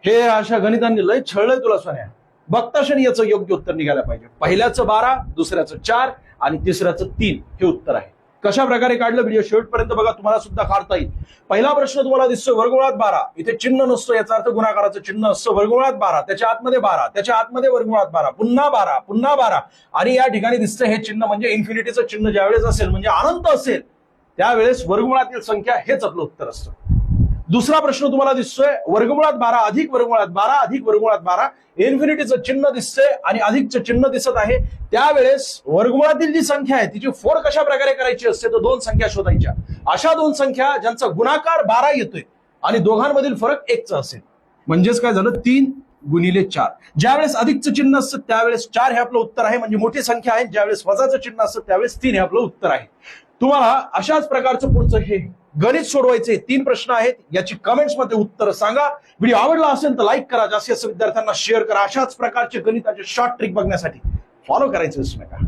हे अशा गणितांनी लय छळलंय तुला सोन्या. बघता क्षणी याचं योग्य उत्तर निघायला पाहिजे. पहिल्याचं 12, दुसऱ्याचं 4 आणि तिसऱ्याचं 3 हे उत्तर आहे. कशा प्रकारे काढलं व्हिडिओ शेवटपर्यंत बघा, तुम्हाला सुद्धा काढता येईल. पहिला प्रश्न तुम्हाला दिसतोय वर्गमुळात 12, इथे चिन्ह नसतो, याचा अर्थ गुणाकाराचं चिन्ह असतं. वर्गमुळात 12, त्याच्या आतमध्ये 12, त्याच्या आतमध्ये वर्गमुळात 12, पुन्हा 12, पुन्हा 12 आणि या ठिकाणी दिसतं हे चिन्ह म्हणजे इन्फिनिटीचं चिन्ह ज्यावेळेस असेल म्हणजे अनंत असेल त्यावेळेस वर्गमुळातील संख्या हेच आपलं उत्तर असतं. दुसरा प्रश्न तुम्हाला दिसतोय वर्गमुळात 12 अधिक वर्गमुळात 12 अधिक वर्गमुळात 12, इन्फिनिटीचं चिन्ह दिसतंय आणि अधिकचं चिन्ह दिसत आहे. त्यावेळेस वर्गमुळातील जी संख्या आहे तिची फोड कशा प्रकारे करायची असते तर दोन संख्या शोधायच्या. अशा दोन संख्या ज्यांचा गुणाकार 12 येतोय आणि दोघांमधील फरक 1चा असेल. म्हणजेच काय झालं 3 गुणिले 4. ज्यावेळेस अधिकचं चिन्ह असतं त्यावेळेस 4 हे आपलं उत्तर आहे म्हणजे मोठी संख्या आहे. ज्यावेळेस वजाचं चिन्ह असतं त्यावेळेस 3 हे आपलं उत्तर आहे. तुम्हाला अशाच प्रकारचं पुढचं हे गणित सोडवायचे 3 प्रश्न आहेत. याची कमेंट्स मध्ये उत्तर सांगा. व्हिडिओ आवडला असेल तर लाईक करा, जास्तीत जास्त विद्यार्थ्यांना शेअर करा. अशाच प्रकारचे गणिताचे शॉर्ट ट्रिक बघण्यासाठी फॉलो करायचं विसरू नका.